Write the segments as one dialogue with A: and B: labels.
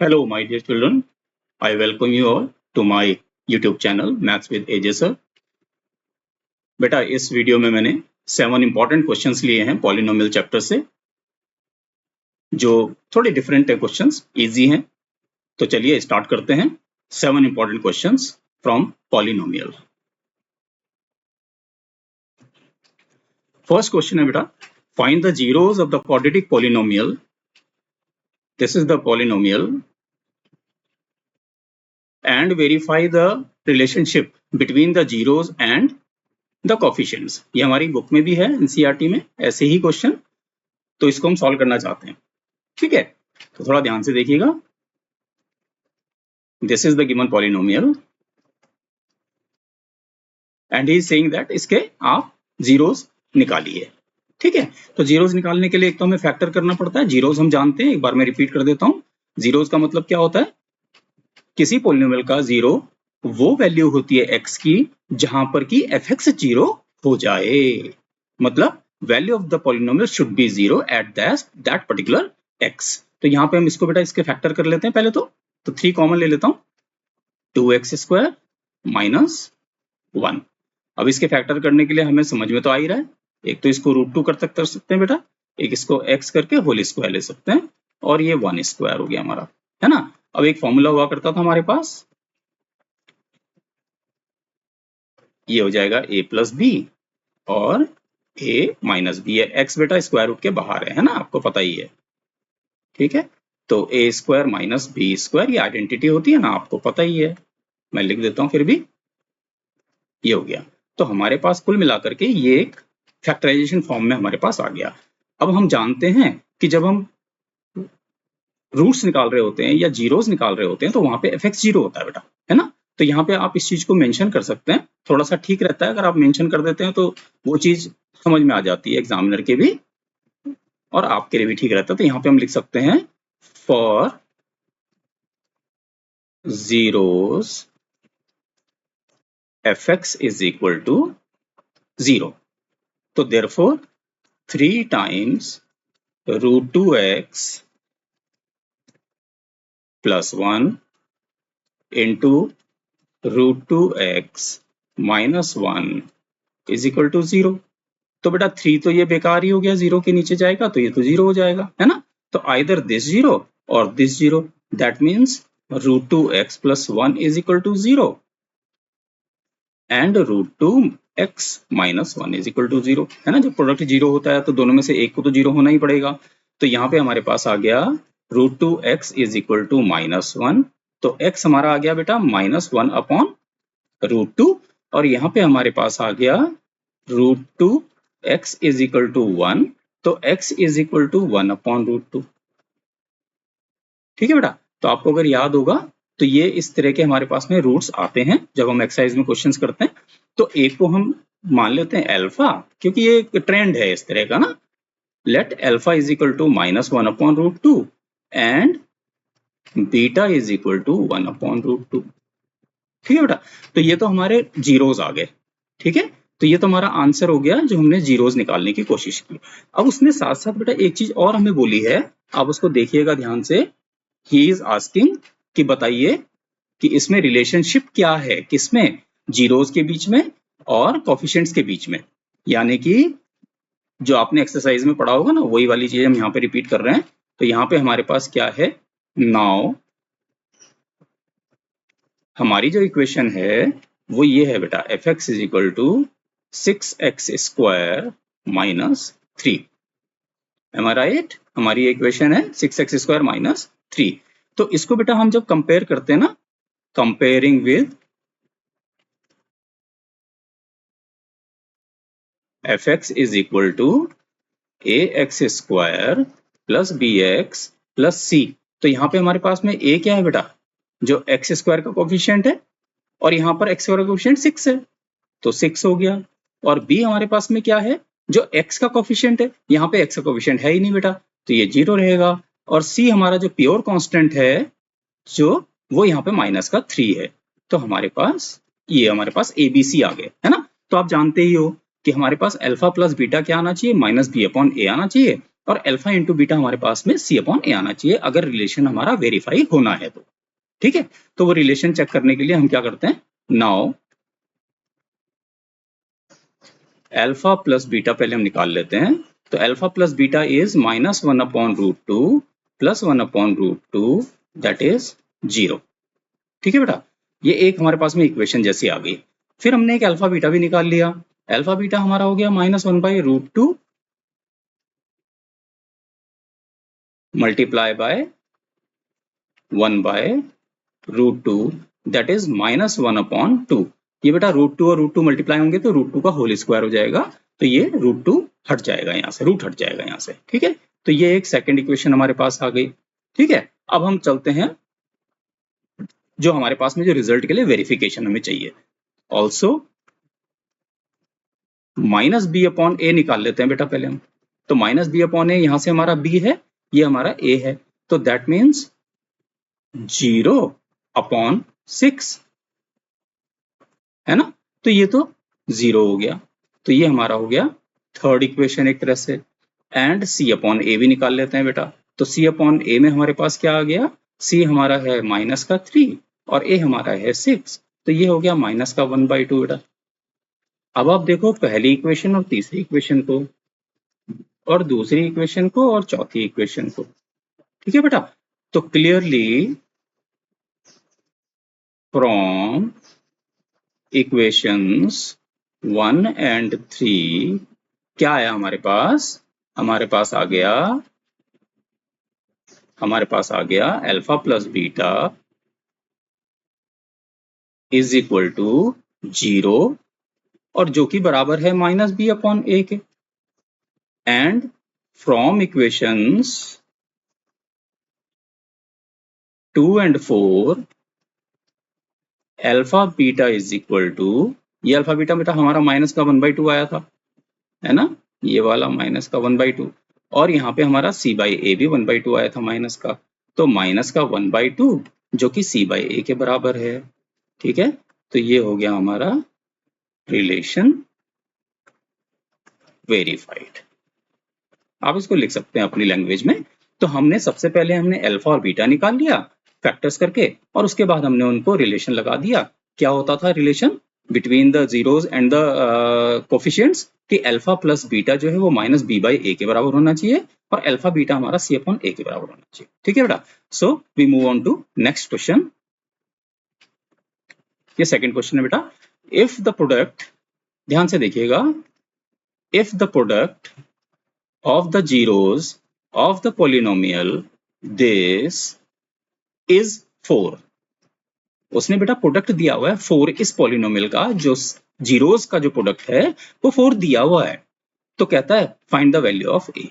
A: Hello, my dear children. I welcome you all to my YouTube channel Maths with AJ sir. बेटा इस video में मैंने 7 important questions लिए हैं polynomial chapter से, जो थोड़े डिफरेंट है क्वेश्चंस, इजी हैं। तो चलिए स्टार्ट करते हैं 7 important questions from polynomial. First question है बेटा, find the zeros of the quadratic polynomial. This is the polynomial and verify the relationship between the zeros and the coefficients। ये हमारी बुक में भी है, एनसीईआरटी में ऐसे ही क्वेश्चन, तो इसको हम सॉल्व करना चाहते हैं। ठीक है, तो थोड़ा ध्यान से देखिएगा। This is the given polynomial and he is saying that इसके आप जीरोस निकालिए। ठीक है, तो जीरोस निकालने के लिए एक तो हमें फैक्टर करना पड़ता है। जीरोस हम जानते हैं, एक बार मैं रिपीट कर देता हूं। जीरोस का मतलब क्या होता है? किसी पॉलिनोमियल का जीरो वो वैल्यू होती है एक्स की जहां पर कि एफ एक्स जीरो हो जाए। मतलब value of the polynomial should be zero at that particular x. तो यहाँ पे हम इसको बेटा इसके फैक्टर कर लेते हैं। पहले तो 3 कॉमन ले लेता हूँ, 2x स्क्वायर माइनस 1। अब इसके फैक्टर करने के लिए हमें समझ में तो आ ही रहा है, एक तो इसको √2 कर सकते हैं बेटा, एक इसको x करके होल स्क्वायर ले सकते हैं, और ये 1 स्क्वायर हो गया हमारा, है ना। अब एक फॉर्मूला हुआ करता था हमारे पास, ये हो जाएगा a प्लस बी और a माइनस बी है। x बेटा स्क्वायर रूट के बाहर है ना, आपको पता ही है। ठीक है, तो a square minus B square ये आइडेंटिटी होती है ना, आपको पता ही है। मैं लिख देता हूं फिर भी, ये हो गया। तो हमारे पास कुल मिलाकर के ये एक फैक्टराइजेशन फॉर्म में हमारे पास आ गया। अब हम जानते हैं कि जब हम रूट्स निकाल रहे होते हैं या जीरोस निकाल रहे होते हैं तो वहां पे एफ एक्स जीरो होता है बेटा, है ना। तो यहाँ पे आप इस चीज को मेंशन कर सकते हैं, थोड़ा सा ठीक रहता है अगर आप मेंशन कर देते हैं, तो वो चीज समझ में आ जाती है एग्जामिनर के भी और आपके लिए भी ठीक रहता है। तो यहाँ पे हम लिख सकते हैं for zeros F X is equal to 0। तो therefore 3 times √2x plus 1 into √2x minus 1 is equal to 0। तो बेटा 3 तो ये बेकार ही हो गया, 0 के नीचे जाएगा तो ये तो 0 हो जाएगा, है ना। तो आइदर दिस 0 और this 0, that means √2x plus 1 is equal to 0 and √2x minus 1 is equal to 0, है ना। जब प्रोडक्ट 0 होता है तो दोनों में से एक को तो 0 होना ही पड़ेगा। तो यहाँ पे हमारे पास आ गया √2x is equal to minus 1। तो x हमारा आ गया बेटा माइनस 1 अपॉन √2, और यहाँ पे हमारे पास आ गया √2x इज इक्वल टू 1। तो x is equal to 1 upon √2। ठीक है बेटा, तो आपको अगर याद होगा तो ये इस तरह के हमारे पास में रूट्स आते हैं जब हम एक्सरसाइज में क्वेश्चंस करते हैं। तो एक को हम मान लेते हैं अल्फा, क्योंकि ये एक ट्रेंड है इस तरह का ना। Let alpha is equal to minus 1 upon √2 and beta is equal to 1 upon √2। ठीक है बेटा, तो ये तो हमारे जीरोस आ गए। ठीक है, तो ये तो हमारा आंसर हो गया जो हमने जीरोस निकालने की कोशिश की। अब उसने साथ साथ बेटा एक चीज और हमें बोली है, आप उसको देखिएगा ध्यान से। ही इज आस्किंग कि बताइए कि इसमें रिलेशनशिप क्या है, किसमें, जीरोस के बीच में और कोफिशिएंट्स के बीच में। यानी कि जो आपने एक्सरसाइज में पढ़ा होगा ना, वही वाली चीज हम यहाँ पे रिपीट कर रहे हैं। तो यहाँ पे हमारे पास क्या है, नाउ हमारी जो इक्वेशन है वो ये है बेटा, F X is equal to 6x square minus 3। Am I right? हमारी इक्वेशन है 6x स्क्वायर माइनस 3। तो इसको बेटा हम जब कंपेयर करते हैं ना, comparing with F X is equal to ax square plus bx plus c। तो यहाँ पे हमारे पास में a क्या है बेटा, जो x स्क्वायर का कोफिशिएंट है, और यहाँ पर x स्क्वायर का कोफिशिएंट 6 है, तो 6 हो गया। और b हमारे पास में क्या है, जो x का कोफिशिएंट है, यहाँ पे x का कोफिशिएंट है ही नहीं बेटा, तो ये 0 रहेगा। और c हमारा जो प्योर कांस्टेंट है, जो वो यहाँ पे माइनस का 3 है। तो हमारे पास ये हमारे पास ABC आ गए, है ना। तो आप जानते ही हो कि हमारे पास अल्फा प्लस बीटा क्या आना चाहिए, माइनस बी अपॉन ए आना चाहिए। और अल्फा इंटू बीटा हमारे पास में सी अपॉन ए आना चाहिए अगर रिलेशन हमारा वेरीफाई होना है तो। ठीक है, तो वो रिलेशन चेक करने के लिए हम क्या करते हैं, नाउ अल्फा प्लस बीटा पहले हम निकाल लेते हैं। तो alpha plus beta is -1/√2 plus 1/√2 that is 0। ठीक है बेटा, ये एक हमारे पास में इक्वेशन जैसी आ गई। फिर हमने एक अल्फा बीटा भी निकाल लिया। अल्फा बीटा हमारा हो गया -1/√2 मल्टीप्लाई बाय 1/√2 दैट इज -1/2। ये बेटा √2 और √2 मल्टीप्लाई होंगे तो √2 का होल स्क्वायर हो जाएगा, तो ये √2 हट जाएगा यहाँ से, रूट हट जाएगा यहाँ से। ठीक है, तो ये एक सेकंड इक्वेशन हमारे पास आ गई। ठीक है, अब हम चलते हैं जो हमारे पास में जो रिजल्ट के लिए वेरिफिकेशन हमें चाहिए। ऑल्सो -b/a निकाल लेते हैं बेटा पहले हम। तो -b/a यहाँ से हमारा b है, ये हमारा a है, तो दैट मीन्स 0/6 है ना। तो ये तो 0 हो गया, तो ये हमारा हो गया थर्ड इक्वेशन एक तरह से। एंड c/a भी निकाल लेते हैं बेटा। तो c/a में हमारे पास क्या आ गया, c हमारा है -3 और a हमारा है 6, तो ये हो गया -1/2 बेटा। अब आप देखो पहली इक्वेशन और तीसरी इक्वेशन को, और दूसरी इक्वेशन को और चौथी इक्वेशन को। ठीक है बेटा, तो क्लियरली फ्रॉम इक्वेशंस 1 एंड 3 क्या आया हमारे पास, हमारे पास आ गया alpha plus beta is equal to 0 और जो कि बराबर है -b/a के। And from equations 2 and 4 alpha beta is equal to, ये अल्फा बीटा बेटा हमारा -1/2 आया था, है ना, ये वाला -1/2, और यहाँ पे हमारा c/a भी 1/2 आया था माइनस का, तो -1/2 जो कि c/a के बराबर है। ठीक है, तो ये हो गया हमारा रिलेशन वेरीफाइड। आप इसको लिख सकते हैं अपनी लैंग्वेज में। तो हमने सबसे पहले हमने अल्फा और बीटा निकाल लिया फैक्टर्स करके, और उसके बाद हमने उनको रिलेशन लगा दिया। क्या होता था relation between the zeros and the coefficients, कि अल्फा प्लस बीटा जो है वो -b/a के बराबर होना चाहिए और अल्फा बीटा हमारा c/a के बराबर होना चाहिए। ठीक है बेटा, so we move on to next question. ये सेकंड क्वेश्चन है बेटा, इफ द प्रोडक्ट, ध्यान से देखिएगा, if the product of the zeros of the polynomial this is 4। उसने बेटा प्रोडक्ट दिया हुआ है 4 इस पॉलिनोमियल का, जो जीरोस का जो प्रोडक्ट है वो 4 दिया हुआ है। तो कहता है find the value of a।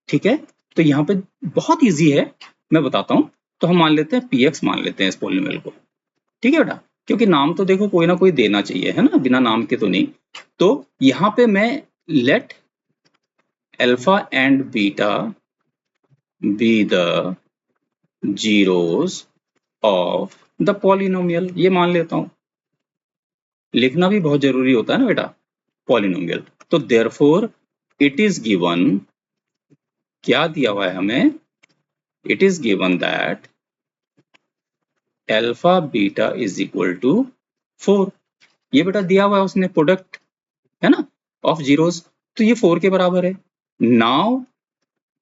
A: ठीक है, तो यहाँ पे बहुत इजी है, मैं बताता हूँ। तो हम मान लेते हैं px मान लेते हैं इस पॉलिनोमियल को। ठीक है बेटा, क्योंकि नाम तो देखो कोई ना कोई देना चाहिए, है ना, बिना नाम के तो नहीं। तो यहाँ पे मैं late alpha and beta be the zeros of the polynomial, ये मान लेता हूं। लिखना भी बहुत जरूरी होता है ना बेटा पॉलिनोमियल। तो therefore it is given, क्या दिया हुआ है हमें, it is given that alpha beta is equal to 4। ये बेटा दिया हुआ है उसने प्रोडक्ट, है ना, ऑफ जीरोस, तो ये 4 के बराबर है। Now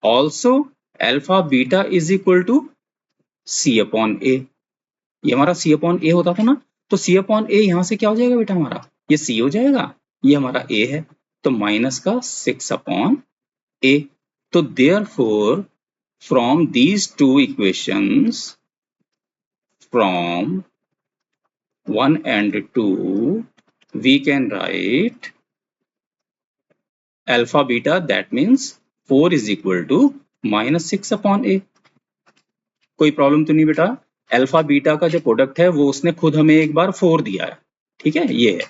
A: also alpha beta is equal to c/a, ये हमारा c/a होता था ना, तो c/a यहाँ से क्या हो जाएगा बेटा, हमारा ये c हो जाएगा, ये हमारा a है, तो माइनस का 6/a। तो therefore from these two equations, from 1 and 2 we can write alpha beta, that means 4 is equal to -6/a। कोई प्रॉब्लम तो नहीं बेटा, अल्फा बीटा का जो प्रोडक्ट है वो उसने खुद हमें एक बार 4 दिया है। ठीक है, ये है,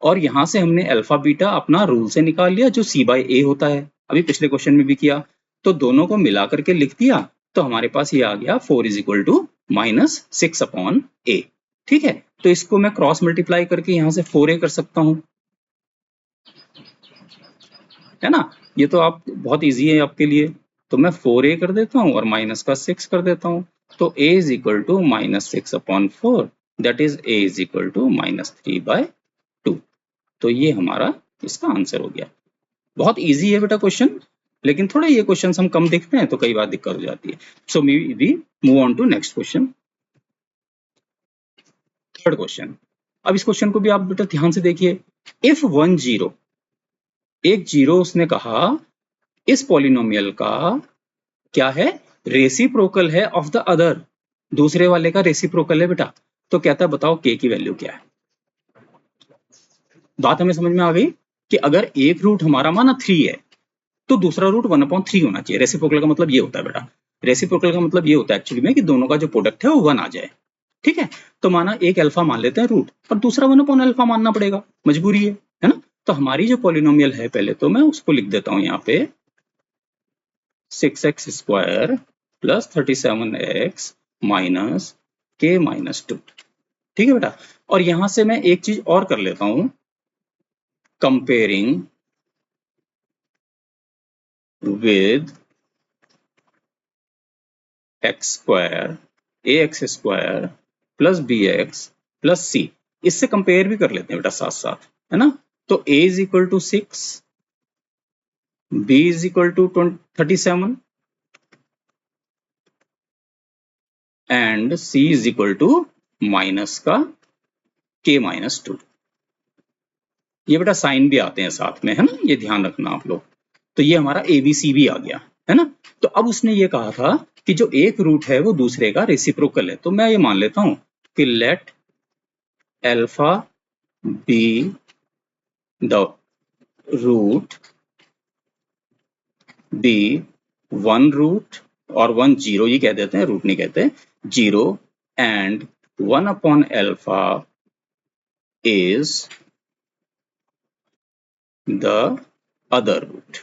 A: और यहां से हमने अल्फा बीटा अपना रूल से निकाल लिया जो c/a होता है, अभी पिछले क्वेश्चन में भी किया। तो दोनों को मिला करके लिख दिया, तो हमारे पास ये आ गया 4 is equal to -6/a। ठीक है, तो इसको मैं क्रॉस मल्टीप्लाई करके यहां से 4a कर सकता हूं, है ना। ये तो आप बहुत इजी है आपके लिए। तो मैं 4a कर देता हूँ और माइनस का 6 कर देता हूँ, तो a is equal to -6/4, that is a is equal to -3/2। तो ये हमारा इसका आंसर हो गया। बहुत इजी है बेटा क्वेश्चन, लेकिन थोड़ा ये क्वेश्चन हम कम देखते हैं तो कई बार दिक्कत हो जाती है। So we move on to next question, third question. अब इस क्वेश्चन को भी आप बेटा ध्यान से देखिए। इफ 1 0, एक जीरो उसने कहा इस पॉलिनोमियल का क्या है, रेसिप्रोकल है ऑफ द अदर, दूसरे वाले का रेसिप्रोकल है बेटा। तो कहता है बताओ के की वैल्यू क्या है। बात हमें समझ में आ गई कि अगर एक रूट हमारा माना 3 है तो दूसरा रूट 1/3 होना चाहिए। रेसिप्रोकल का मतलब ये होता है बेटा, रेसिप्रोकल का मतलब ये होता है एक्चुअली में कि दोनों का जो प्रोडक्ट है वो 1 आ जाए। ठीक है, तो माना एक अल्फा मान लेते हैं रूट, पर दूसरा 1/अल्फा मानना पड़ेगा, मजबूरी है ना। तो हमारी जो पॉलिनोमियल है, पहले तो मैं उसको लिख देता हूं यहाँ पे 6x² + 37x माइनस k - 2। ठीक है बेटा, और यहां से मैं एक चीज और कर लेता हूं, comparing with x² ax² + bx + c, इससे कंपेयर भी कर लेते हैं बेटा साथ साथ, है ना। तो a is equal to 6, b is equal to 37 and c is equal to minus का k - 2। ये बेटा साइन भी आते हैं साथ में, है ना, ये ध्यान रखना आप लोग। तो ये हमारा ABC भी आ गया, है ना। तो अब उसने ये कहा था कि जो एक रूट है वो दूसरे का रेसिप्रोकल है, तो मैं ये मान लेता हूं कि let alpha be the root be 1 root और 1 0, ये कह देते हैं, रूट नहीं कहते, 0 एंड 1/अल्फा इज द अदर रूट।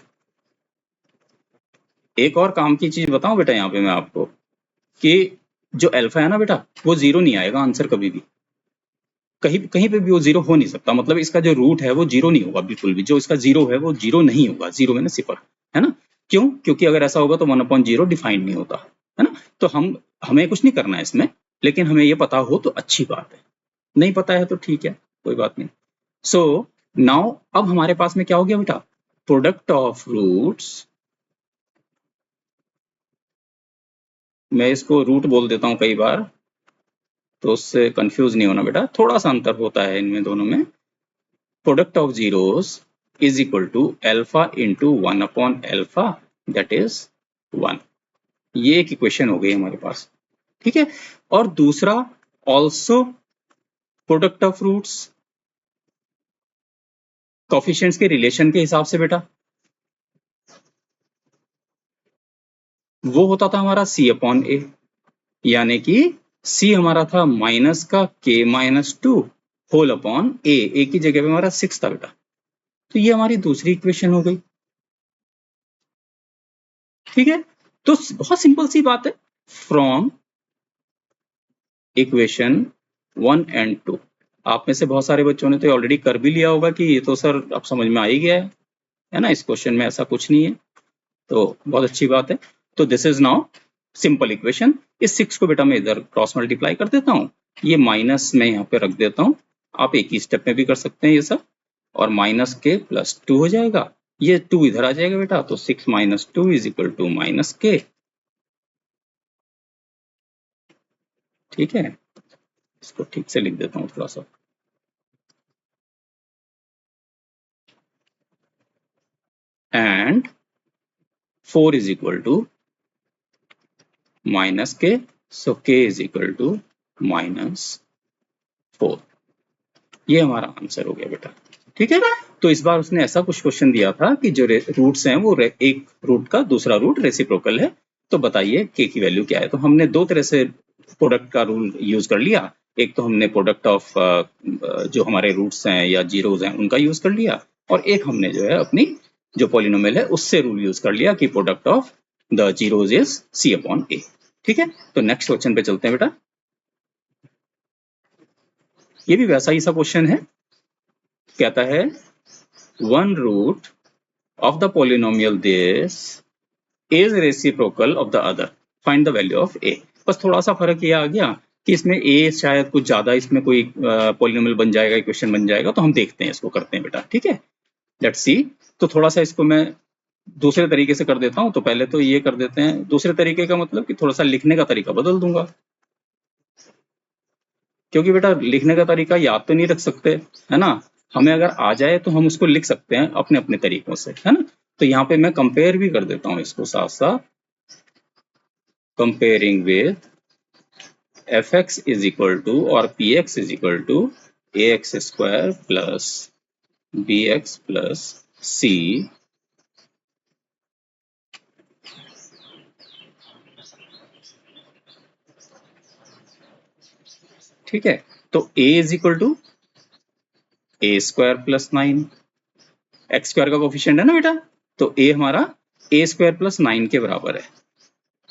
A: एक और काम की चीज बताऊं बेटा यहाँ पे मैं आपको, कि जो अल्फा है ना बेटा, वो 0 नहीं आएगा आंसर कभी भी, कहीं कहीं पे भी वो 0 हो नहीं सकता। मतलब इसका जो रूट है वो 0 नहीं होगा बिल्कुल भी, जो इसका 0 है वो 0 नहीं होगा, 0 में ना सिफर, है ना। क्यों? क्योंकि अगर ऐसा होगा तो 1/0 डिफाइंड नहीं होता, है ना। तो हमें कुछ नहीं करना है इसमें, लेकिन हमें ये पता हो तो अच्छी बात है, नहीं पता है तो ठीक है, कोई बात नहीं। सो नाउ अब हमारे पास में क्या हो गया बेटा, प्रोडक्ट ऑफ रूट्स, मैं इसको रूट बोल देता हूं कई बार, तो उससे कंफ्यूज नहीं होना बेटा, थोड़ा सा अंतर होता है इनमें दोनों में। Product of zeros is equal to alpha into 1/अल्फा, दैट इज 1। ये एक इक्वेशन हो गई हमारे पास, ठीक है। और दूसरा also product of roots, coefficients के रिलेशन के हिसाब से बेटा, वो होता था हमारा c/a, यानी कि c हमारा था माइनस का k - 2 होल अपॉन a की जगह पे हमारा 6 था बेटा। तो ये हमारी दूसरी इक्वेशन हो गई, ठीक है। तो बहुत सिंपल सी बात है, फ्रॉम इक्वेशन 1 एंड 2, आप में से बहुत सारे बच्चों ने तो ऑलरेडी कर भी लिया होगा कि ये तो सर अब समझ में आ ही गया है ना, इस क्वेश्चन में ऐसा कुछ नहीं है, तो बहुत अच्छी बात है। तो this is now simple equation. इस 6 को बेटा मैं इधर क्रॉस मल्टीप्लाई कर देता हूँ, ये माइनस में यहाँ पे रख देता हूँ, आप एक ही स्टेप में भी कर सकते हैं ये सब, और माइनस के प्लस 2 हो जाएगा, ये 2 इधर आ जाएगा बेटा, तो 6 - 2 इज इक्वल टू -k। ठीक है, इसको ठीक से लिख देता हूँ थोड़ा सा, and 4 is equal to -k, so k is equal to -4। ये हमारा आंसर हो गया बेटा, ठीक है। तो इस बार उसने ऐसा कुछ क्वेश्चन दिया था कि जो रूट्स हैं वो एक रूट का दूसरा रूट रेसिप्रोकल है, तो बताइए के की वैल्यू क्या है। तो हमने दो तरह से प्रोडक्ट का रूल यूज कर लिया, एक तो हमने प्रोडक्ट ऑफ जो हमारे रूट्स हैं या जीरोज हैं उनका यूज कर लिया, और एक हमने जो है अपनी जो पॉलिनोमियल है उससे रूल यूज कर लिया कि product of the zeros is c/a। ठीक है, तो नेक्स्ट क्वेश्चन पे चलते हैं बेटा। ये भी वैसा ही सा क्वेश्चन है, कहता है 1 root of the polynomial this is reciprocal of the other, find the value of A. बस थोड़ा सा फर्क ये आ गया कि इसमें ए शायद कुछ ज्यादा इसमें कोई पॉलिनोमियल बन जाएगा, इक्वेशन बन जाएगा, तो हम देखते हैं इसको करते हैं बेटा, ठीक है। Let's see. तो थोड़ा सा इसको मैं दूसरे तरीके से कर देता हूं। तो पहले तो ये कर देते हैं, दूसरे तरीके का मतलब कि थोड़ा सा लिखने का तरीका बदल दूंगा, क्योंकि बेटा लिखने का तरीका याद तो नहीं रख सकते, है ना। हमें अगर आ जाए तो हम उसको लिख सकते हैं अपने अपने तरीकों से, है ना। तो यहाँ पे मैं कंपेयर भी कर देता हूँ इसको साथ साथ, comparing with fx is equal to और px is equal to ax square plus bx plus c, ठीक है। तो a is equal to a square plus 9, x square का कोफिशिएंट है ना बेटा, तो a हमारा a स्क्वायर प्लस 9 के बराबर है।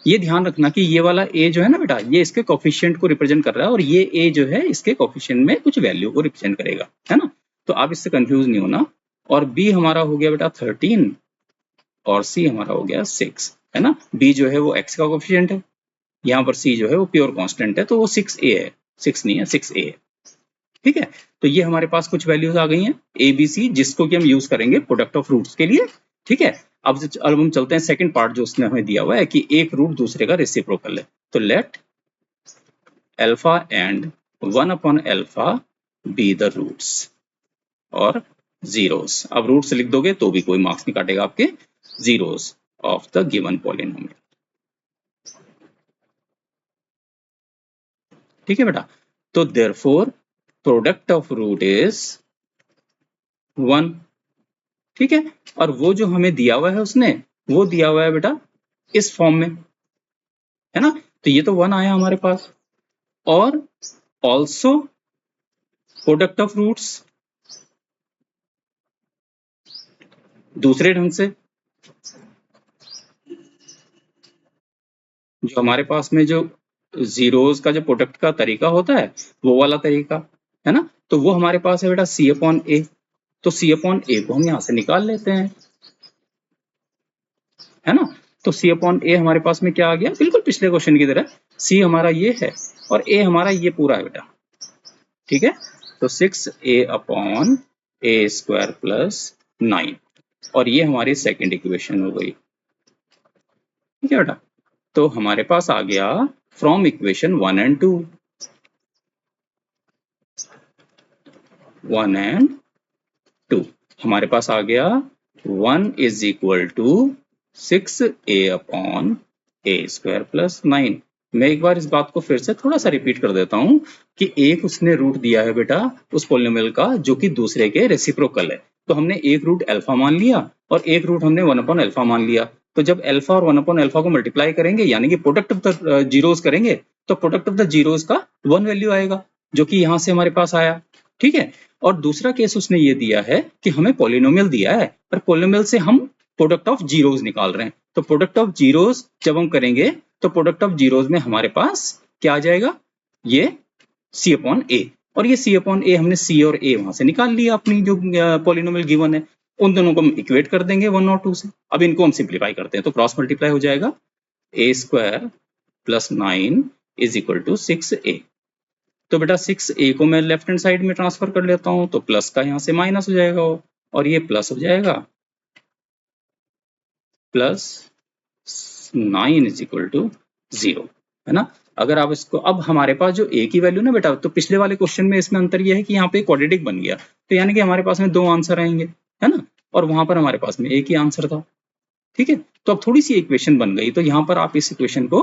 A: ये ध्यान रखना कि ये वाला a जो है ना बेटा, ये इसके कोफिशिएंट को रिप्रेजेंट कर रहा है, और ये a जो है इसके कोफिशिएंट में कुछ वैल्यू को रिप्रेजेंट करेगा, है ना। तो आप इससे कंफ्यूज नहीं होना। और b हमारा हो गया बेटा 13 और c हमारा हो गया 6, है ना। b जो है वो x का कोफिशिएंट है, यहाँ पर c जो है वो प्योर कांस्टेंट है, तो वो 6a है, 6 नहीं है 6a है, ठीक है। तो ये हमारे पास कुछ वैल्यूज आ गई हैं ए बी सी, जिसको कि हम यूज करेंगे प्रोडक्ट ऑफ रूट्स के लिए, ठीक है। अब हम चलते हैं सेकंड पार्ट जो उसने हमें दिया हुआ है कि एक रूट दूसरे का रेसिप्रोकल है। तो let alpha and 1 upon alpha be the roots और जीरोस। अब रूट्स लिख दोगे तो भी कोई मार्क्स नहीं काटेगा आपके, zeros of the given polynomial, ठीक है बेटा। तो therefore product of root is 1, ठीक है। और वो जो हमें दिया हुआ है उसने, वो दिया हुआ है बेटा इस फॉर्म में, है ना। तो ये तो 1 आया हमारे पास, और ऑल्सो प्रोडक्ट ऑफ रूट्स दूसरे ढंग से, जो हमारे पास में जो जीरोस का जो प्रोडक्ट का तरीका होता है वो वाला तरीका, है ना। तो वो हमारे पास है बेटा सी अपॉन ए। तो सी अपॉन ए को हम यहां से निकाल लेते हैं, है ना। तो सी अपॉन ए हमारे पास में क्या आ गया, बिल्कुल पिछले क्वेश्चन की तरह, सी हमारा ये है और ए हमारा ये पूरा है बेटा, ठीक है। तो 6a upon a square plus 9, और ये हमारी सेकेंड इक्वेशन हो गई, ठीक है बेटा। तो हमारे पास आ गया फ्रॉम इक्वेशन 1 एंड 2, 1 एंड 2 हमारे पास आ गया 1 is equal to 6a upon a square plus 9। मैं एक बार इस बात को फिर से थोड़ा सा रिपीट कर देता हूं कि एक उसने रूट दिया है बेटा उस पॉलिनोमियल का जो कि दूसरे के रेसिप्रोकल है। तो हमने एक रूट अल्फा मान लिया और एक रूट हमने 1 अपॉन अल्फा मान लिया। तो जब अल्फा और 1 अपॉन अल्फा को मल्टीप्लाई करेंगे यानी कि प्रोडक्ट ऑफ द जीरोस करेंगे, तो प्रोडक्ट ऑफ द जीरोस का 1 वैल्यू आएगा, जो कि यहां से हमारे पास आया, ठीक है। और दूसरा केस उसने ये दिया है कि हमें पॉलिनोमियल दिया है और पॉलिनोमियल से हम प्रोडक्ट ऑफ जीरोस निकाल रहे हैं। तो प्रोडक्ट ऑफ जीरोस जब हम करेंगे तो प्रोडक्ट ऑफ जीरोस में हमारे पास क्या आ जाएगा, ये सी अपॉन ए। और ये सी अपॉन ए हमने सी और ए वहां से निकाल लिया अपनी जो पॉलिनोमियल गिवन है, उन दोनों को हम इक्वेट कर देंगे 1 और 2 से। अब इनको हम सिंप्लीफाई करते हैं तो क्रॉस मल्टीप्लाई हो जाएगा, A square plus 9 is equal to 6a। तो बेटा 6a को मैं लेफ्ट हैंड साइड में ट्रांसफर कर लेता हूं, तो प्लस का यहां से माइनस हो जाएगा और ये प्लस हो जाएगा, प्लस 9 इज इक्वल टू 0, है ना। अगर आप इसको, अब हमारे पास जो a की वैल्यू ना बेटा, तो पिछले वाले क्वेश्चन में इसमें अंतर यह है कि यहाँ पे क्वाड्रेटिक बन गया, तो यानी कि हमारे पास में 2 आंसर आएंगे, है ना। और वहां पर हमारे पास में एक ही आंसर था, ठीक है। तो अब थोड़ी सी इक्वेशन बन गई, तो यहाँ पर आप इस इक्वेशन को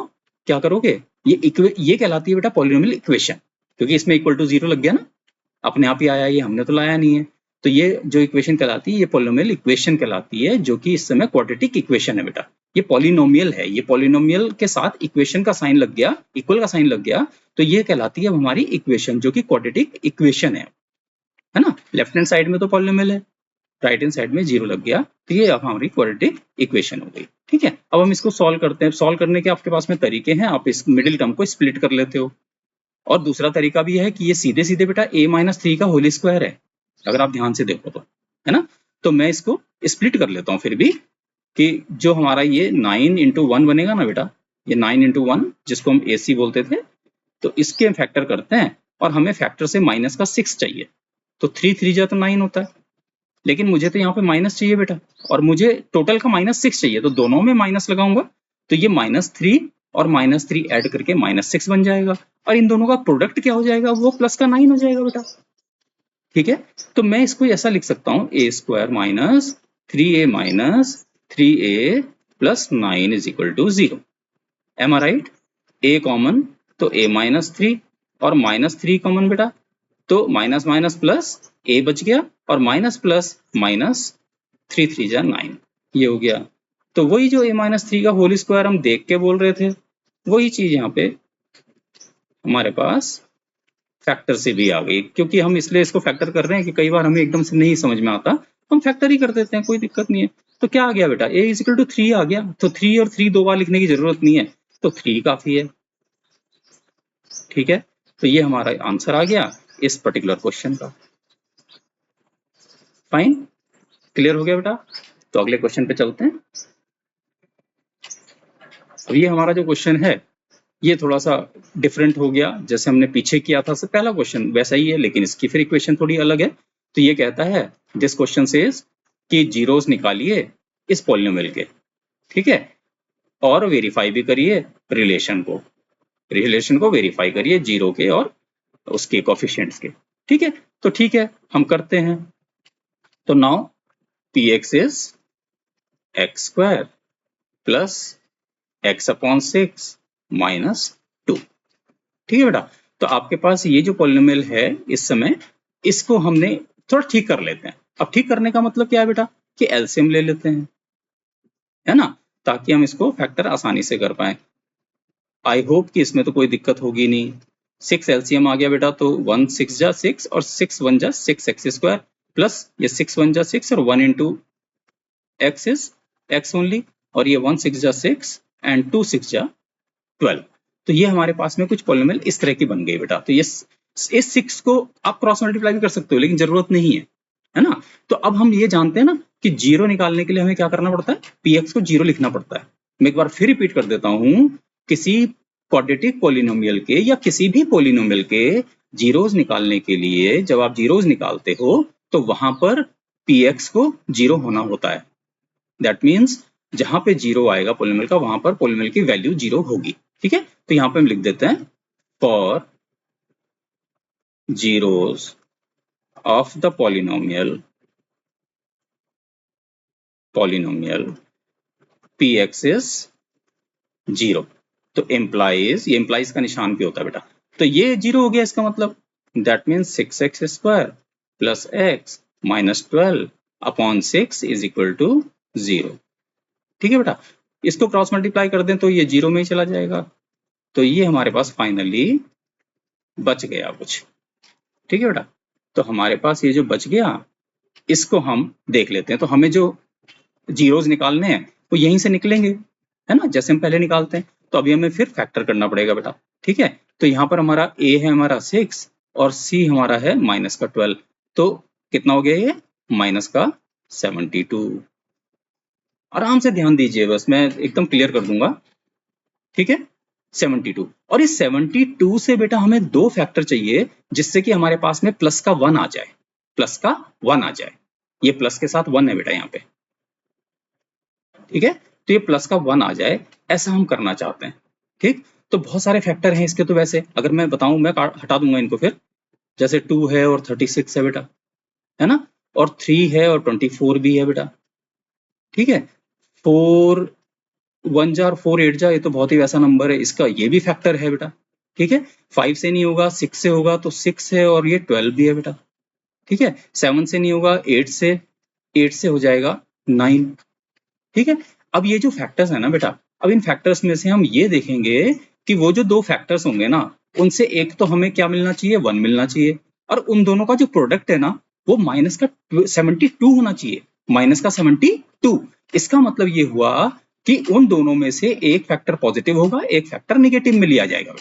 A: क्या करोगे, ये कहलाती है बेटा पॉलिनोमियल इक्वेशन, क्योंकि इसमें इक्वल टू 0 लग गया ना, अपने आप ही आया, ये हमने तो लाया नहीं है। तो ये जो इक्वेशन कहलाती है ये पॉलिनोमियल इक्वेशन कहलाती है, जो कि इस समय क्वाड्रेटिक इक्वेशन है बेटा। ये पॉलिनोमियल है, ये पॉलिनोमियल के साथ इक्वेशन का साइन लग गया, इक्वल का साइन लग गया, तो ये कहलाती है हमारी इक्वेशन, जो कि क्वाड्रेटिक इक्वेशन है ना। लेफ्ट हैंड साइड में तो पॉलिनोमियल है, राइट हैंड साइड में 0 लग गया, तो ये अब हमारी क्वाड्रेटिक इक्वेशन हो गई, ठीक है। अब हम इसको सॉल्व करते हैं। सॉल्व करने के आपके पास में तरीके हैं, आप इस मिडिल टर्म को स्प्लिट कर लेते हो, और दूसरा तरीका भी है कि ये सीधे सीधे बेटा a-3 का होल स्क्वायर है, अगर आप ध्यान से देखो तो, है ना। तो मैं इसको स्प्लिट कर लेता हूँ फिर भी, कि जो हमारा ये 9 इंटू 1 बनेगा ना बेटा, ये 9 इंटू 1 जिसको हम AC बोलते थे, तो इसके हम फैक्टर करते हैं और हमें फैक्टर से माइनस का 6 चाहिए। तो 3 3 जा तो 9 होता है, लेकिन मुझे तो यहाँ पे माइनस चाहिए बेटा, और मुझे टोटल का -6 चाहिए, तो दोनों में माइनस लगाऊंगा तो ये -3 और -3 ऐड करके -6 बन जाएगा, और इन दोनों का प्रोडक्ट क्या हो जाएगा, वो प्लस का 9 हो जाएगा बेटा। ठीक है, तो मैं इसको ऐसा लिख सकता हूँ a² minus 3a minus 3a plus 9 is equal to 0। Am I right? a common तो a -3 और -3 कॉमन बेटा, तो माइनस माइनस प्लस a बच गया, और माइनस प्लस माइनस 3 3 जा 9, ये हो गया। तो वही जो a-3 का होल स्क्वायर हम देख के बोल रहे थे, वही चीज यहाँ पे हमारे पास फैक्टर से भी आ गई, क्योंकि हम इसलिए इसको फैक्टर कर रहे हैं कि कई बार हमें एकदम से नहीं समझ में आता, हम फैक्टर ही कर देते हैं, कोई दिक्कत नहीं है। तो क्या आ गया बेटा, a इज इक्वल टू 3 आ गया, तो 3 और 3 दो बार लिखने की जरूरत नहीं है, तो 3 काफी है। ठीक है, तो ये हमारा आंसर आ गया इस पर्टिकुलर क्वेश्चन का। फाइन, क्लियर हो गया बेटा? तो अगले क्वेश्चन पे चलते हैं। अब ये हमारा जो क्वेश्चन है ये थोड़ा सा डिफरेंट हो गया, जैसे हमने पीछे किया था से पहला क्वेश्चन वैसा ही है, लेकिन इसकी फिर इक्वेशन थोड़ी अलग है। तो ये कहता है दिस क्वेश्चन सेज कि जीरोस निकालिए इस पॉलिनोमियल के, ठीक है, और वेरीफाई भी करिए रिलेशन को वेरीफाई करिए जीरो के और उसके कोफिशिएंट्स के। ठीक है, तो ठीक है, हम करते हैं। तो now px is x² plus x/6 minus 2। ठीक है बेटा, तो आपके पास ये जो पॉलिनोमियल है इस समय, इसको हमने थोड़ा ठीक कर लेते हैं। अब ठीक करने का मतलब क्या है बेटा, कि एलसीएम ले लेते हैं, है ना, ताकि हम इसको फैक्टर आसानी से कर पाए। आई होप कि इसमें तो कोई दिक्कत होगी नहीं। 6 एलसीएम आ गया बेटा, तो 1 6 जा 6 और 6 1 जा 6x² प्लस ये 6 1 जा 6 और 1 into x is x only, और ये 1 6 जा 6 एंड 2 6 जा 12। तो ये हमारे पास में कुछ पॉलिनोमियल इस तरह की बन गई बेटा। तो ये इस 6 को आप क्रॉस मल्टीप्लाई भी कर सकते हो, लेकिन जरूरत नहीं है ना। तो अब हम ये जानते हैं ना कि जीरो निकालने के लिए हमें क्या करना पड़ता है, px को जीरो लिखना पड़ता है। मैं एक बार फिर रिपीट कर देता हूं, किसी क्वाड्रेटिक पॉलिनोमियल के या किसी भी पॉलिनोमियल के जीरोस निकालने के लिए जब आप जीरोस निकालते हो तो वहां पर px को जीरो होना होता है। दैट मीन्स जहां पे जीरो आएगा पॉलिनोमियल का, वहां पर पॉलिनोमियल की वैल्यू जीरो होगी। ठीक है, तो यहां पे हम लिख देते हैं for zeros of the polynomial px is zero. तो एम्प्लाइज, ये एम्प्लाइज का निशान भी होता है बेटा, तो ये जीरो हो गया, इसका मतलब that means 6x² plus x minus 12 upon 6 is equal to 0। ठीक है बेटा, इसको क्रॉस मल्टीप्लाई कर दें तो ये जीरो में ही चला जाएगा, तो ये हमारे पास फाइनली बच गया कुछ। ठीक है बेटा, तो हमारे पास ये जो बच गया इसको हम देख लेते हैं। तो हमें जो जीरोस निकालने हैं वो यहीं से निकलेंगे, है ना, जैसे हम पहले निकालते हैं। तो अभी हमें फिर फैक्टर करना पड़ेगा बेटा। ठीक है, तो यहाँ पर हमारा a है हमारा 6 और c हमारा है माइनस का 12, तो कितना हो गया ये माइनस का 72। आराम से ध्यान दीजिए, बस मैं एकदम क्लियर कर दूंगा। ठीक है, 72, और इस 72 से बेटा हमें दो फैक्टर चाहिए जिससे कि हमारे पास में प्लस का 1 आ जाए, प्लस का 1 आ जाए। ये प्लस के साथ 1 है बेटा यहाँ पे। ठीक है, तो ये प्लस का 1 आ जाए, ऐसा हम करना चाहते हैं। ठीक, तो बहुत सारे फैक्टर हैं इसके, तो वैसे अगर मैं बताऊं, मैं हटा दूंगा इनको फिर, जैसे 2 है और 36 है बेटा, है ना, और 3 है और 24 भी है बेटा। ठीक है, 4 1 जा और 4 8 जा, ये तो बहुत ही वैसा नंबर है, इसका ये भी फैक्टर है बेटा। ठीक है, 5 से नहीं होगा, 6 से होगा, तो 6 है और ये 12 भी है बेटा। ठीक है, 7 से नहीं होगा, 8 से हो जाएगा 9। ठीक है, अब ये जो फैक्टर्स है ना बेटा, अब इन फैक्टर्स में से हम ये देखेंगे कि वो जो दो फैक्टर्स होंगे ना, उनसे एक तो हमें क्या मिलना चाहिए, 1 मिलना चाहिए, और उन दोनों का जो प्रोडक्ट है ना वो माइनस का 72 होना चाहिए, माइनस का 72। इसका मतलब ये हुआ कि उन दोनों में से एक फैक्टर पॉजिटिव होगा, एक फैक्टर निगेटिव में लिया जाएगा।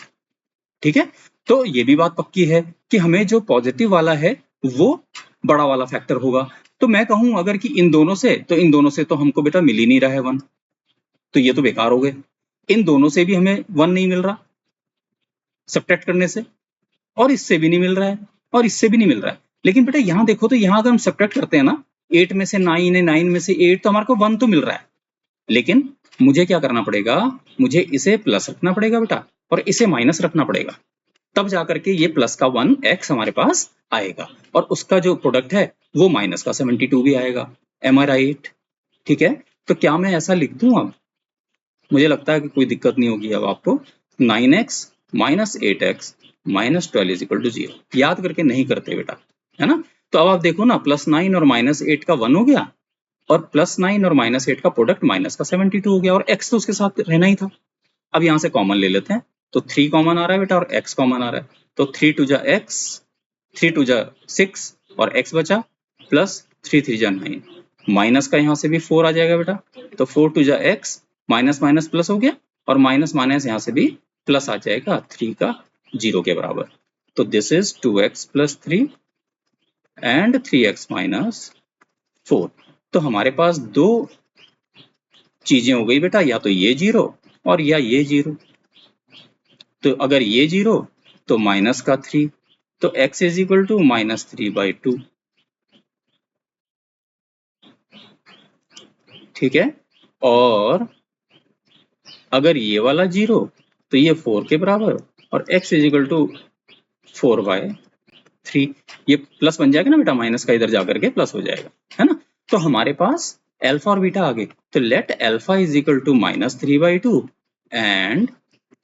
A: ठीक है, तो ये भी बात पक्की है कि हमें जो पॉजिटिव वाला है वो बड़ा वाला फैक्टर होगा, तो मैं कहूं अगर कि इन दोनों से, तो इन दोनों से तो हमको बेटा मिल ही नहीं रहा है 1, तो ये तो बेकार हो गए। इन दोनों से भी हमें 1 नहीं मिल रहा सब्ट्रैक्ट करने से, और इससे भी नहीं मिल रहा है, और इससे भी नहीं मिल रहा है। लेकिन बेटा यहाँ देखो, तो यहाँ अगर हम सब्ट्रैक्ट करते हैं ना, 8 में से 9 है, 9 में से 8, तो हमारे को 1 तो मिल रहा है। लेकिन मुझे क्या करना पड़ेगा, मुझे इसे प्लस रखना पड़ेगा बेटा, और इसे माइनस रखना पड़ेगा, तब जाकर के ये प्लस का 1x हमारे पास आएगा, और उसका जो प्रोडक्ट है वो माइनस का 72 भी आएगा। M I right? ठीक है, तो क्या मैं ऐसा लिख दूं अब? मुझे लगता है कि कोई दिक्कत नहीं होगी अब आपको। 9x minus 8x minus 12 is equal to 0। याद करके नहीं करते बेटा, है ना? तो अब आप देखो ना, +9 और -8 का 1 हो गया, और +9 और -8 का प्रोडक्ट माइनस का 72 हो गया, और x तो उसके साथ रहना ही था। अब यहाँ से कॉमन ले लेते हैं, तो 3 कॉमन आ रहा है बेटा, और x कॉमन आ रहा है, तो 3 टू जा x, 3 टू जा 6, और x बचा, प्लस 3 3 जा 9, माइनस का यहाँ से भी 4 आ जाएगा बेटा, तो 4 टू जा x, माइनस माइनस प्लस हो गया, और माइनस माइनस यहाँ से भी प्लस आ जाएगा, 3 का 0 के बराबर। तो this is 2x plus 3 and 3x minus 4। तो हमारे पास दो चीजें हो गई बेटा, या तो ये 0 और या ये 0। तो अगर ये 0 तो माइनस का 3, तो x इज इक्वल टू -3/2। ठीक है, और अगर ये वाला 0 तो ये 4 के बराबर, और x इज इक्वल टू 4/3। ये प्लस बन जाएगा ना बेटा, माइनस का इधर जाकर के प्लस हो जाएगा, है ना? तो हमारे पास अल्फा और बीटा आ गए, तो let alpha is equal to -3/2 and